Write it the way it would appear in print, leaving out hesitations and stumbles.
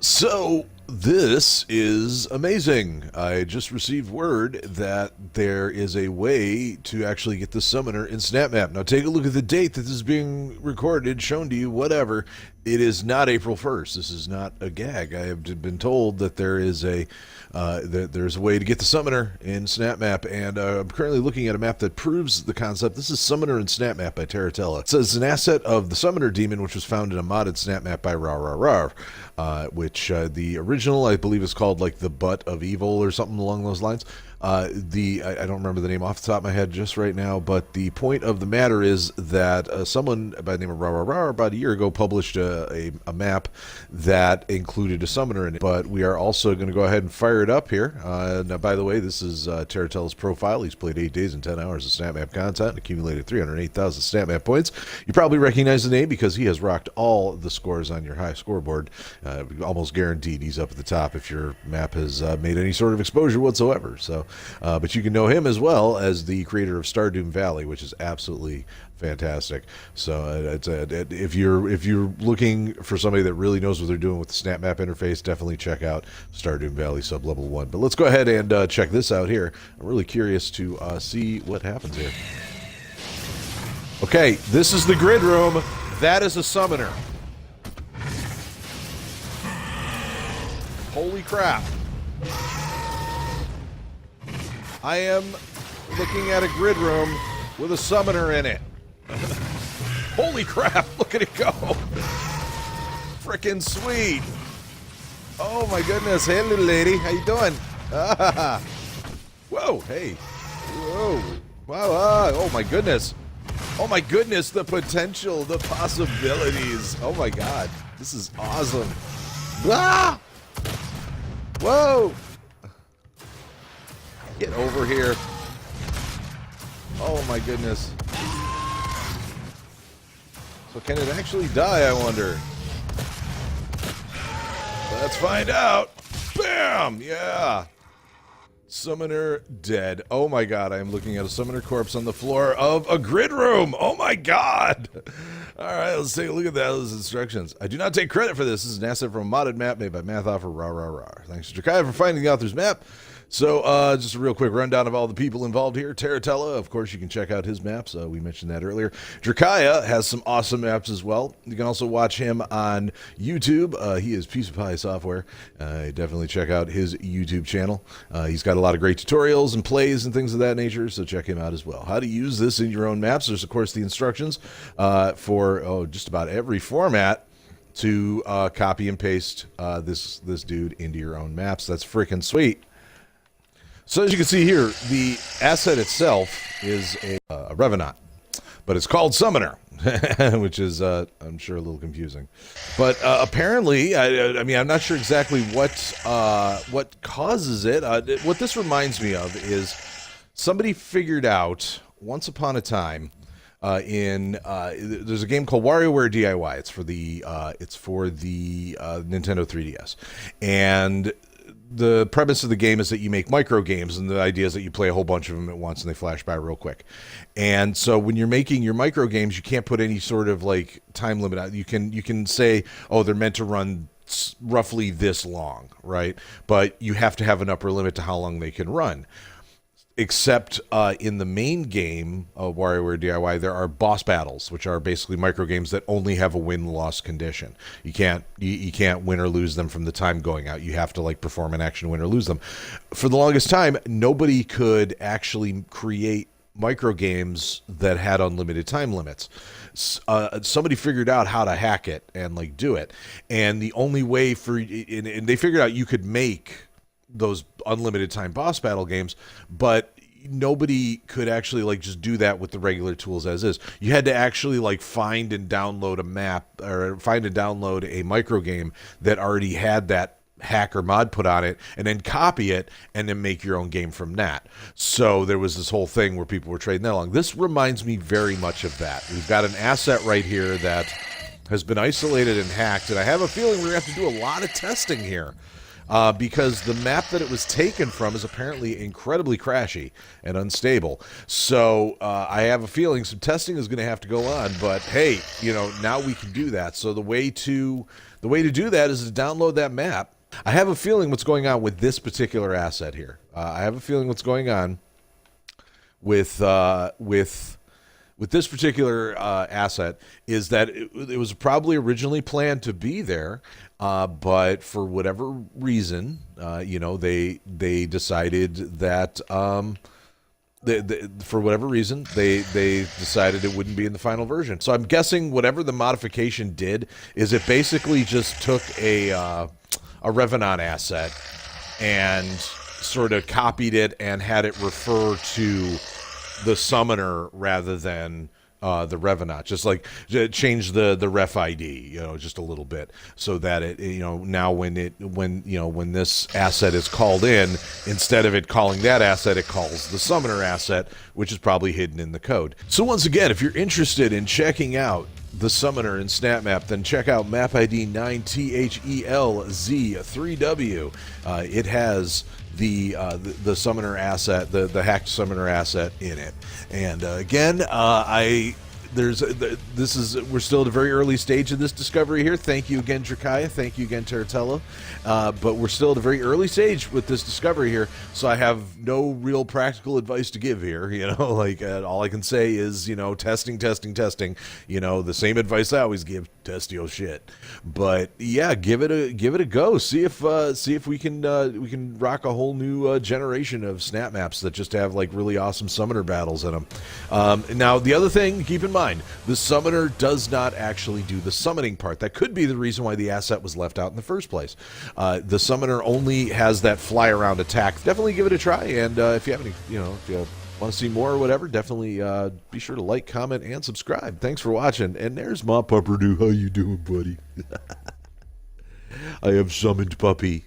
So, this is amazing. I just received word that there is a way to actually get the summoner in Snapmap. Now, take a look at the date that this is being recorded, shown to you, whatever. It is not April 1st. This is not a gag. I have been told that there's a way to get the summoner in Snapmap, and I'm currently looking at a map that proves the concept. This is Summoner in Snapmap by Taratella. It says an asset of the Summoner Demon, which was found in a modded Snapmap by which the original, I believe, is called like the Butt of Evil or something along those lines. I don't remember the name off the top of my head just right now, but the point of the matter is that someone by the name of about a year ago published a map that included a summoner in it. But we are also going to go ahead and fire it up here. Now, by the way, this is Taratella's profile. He's played 8 days and 10 hours of Snapmap content and accumulated 308,000 Snapmap points. You probably recognize the name because he has rocked all the scores on your high scoreboard. Almost guaranteed he's up at the top if your map has made any sort of exposure whatsoever. So, but you can know him as well as the creator of Stardew Valley, which is absolutely fantastic. So if you're looking for somebody that really knows what they're doing with the Snapmap interface, definitely check out Stardew Valley Sublevel 1. But let's go ahead and check this out here. I'm really curious to see what happens here. Okay, this is the grid room. That is a summoner. Holy crap. I am looking at a grid room with a summoner in it. Holy crap, look at it go. Frickin' sweet. Oh my goodness. Hey, little lady. How you doing? Ah. Whoa, hey. Whoa. Wow. Oh my goodness. Oh my goodness, the potential, the possibilities. Oh my god. This is awesome. Ah! Whoa. Get over here. Oh my goodness. So can it actually die, I wonder? Let's find out. Bam! Yeah. Summoner dead. Oh my god, I am looking at a summoner corpse on the floor of a grid room. Oh my god. Alright, let's take a look at those instructions. I do not take credit for this. This is an asset from a modded map made by Mathoffer. Thanks to Jakaya for finding the author's map. So, just a real quick rundown of all the people involved here. Taratella, of course, you can check out his maps. We mentioned that earlier. Drakaya has some awesome maps as well. You can also watch him on YouTube. He is Piece of Pie Software. Definitely check out his YouTube channel. He's got a lot of great tutorials and plays and things of that nature, so check him out as well. How to use this in your own maps. There's, of course, the instructions for just about every format to copy and paste this dude into your own maps. That's freaking sweet. So as you can see here, the asset itself is a Revenant, but it's called Summoner, which is, I'm sure, a little confusing. But apparently, I mean, I'm not sure exactly what causes it. What this reminds me of is somebody figured out once upon a time there's a game called WarioWare DIY. It's for the Nintendo 3DS, and the premise of the game is that you make micro games, and the idea is that you play a whole bunch of them at once and they flash by real quick. And so when you're making your micro games, you can't put any sort of like time limit out. You can say, oh, they're meant to run roughly this long, right? But you have to have an upper limit to how long they can run. Except in the main game of WarioWare DIY, there are boss battles, which are basically micro games that only have a win-loss condition. You can't win or lose them from the time going out. You have to like perform an action, win or lose them. For the longest time, nobody could actually create micro games that had unlimited time limits. Somebody figured out how to hack it and like do it, and the only way and they figured out you could make those unlimited time boss battle games, but nobody could actually like just do that with the regular tools as is. You had to actually like find and download a map, or find and download a micro game that already had that hack or mod put on it, and then copy it and then make your own game from that. So there was this whole thing where people were trading that along. This reminds me very much of that. We've got an asset right here that has been isolated and hacked, and I have a feeling we're going to have to do a lot of testing here. Because the map that it was taken from is apparently incredibly crashy and unstable. So I have a feeling some testing is going to have to go on. But hey, you know, now we can do that. So the way to The way to do that is to download that map. I have a feeling what's going on with this particular asset here. I have a feeling what's going on with this particular asset is that it was probably originally planned to be there, but for whatever reason, they decided that for whatever reason they decided it wouldn't be in the final version. So I'm guessing whatever the modification did is it basically just took a Revenant asset and sort of copied it and had it refer to the summoner rather than the Revenant, just like change the ref ID, just a little bit, so that it, now when this asset is called in, instead of it calling that asset, it calls the summoner asset, which is probably hidden in the code. So once again, if you're interested in checking out the summoner in Snapmap, then check out map ID 9THELZ3W. It has the summoner asset, the hacked summoner asset in it. And again, we're still at a very early stage of this discovery here. Thank you again, Drakaya. Thank you again, Terratello. But we're still at a very early stage with this discovery here, so I have no real practical advice to give here. All I can say is, testing. The same advice I always give: test your shit. But yeah, give it a go. See if we can rock a whole new generation of snap maps that just have like really awesome summoner battles in them. Now the other thing, keep in mind, the summoner does not actually do the summoning part. That could be the reason why the asset was left out in the first place. The summoner only has that fly around attack. Definitely give it a try, and if you have any, if you want to see more or whatever, definitely be sure to like, comment, and subscribe. Thanks for watching. And there's my Pupperdo. How you doing, buddy? I have summoned Puppy.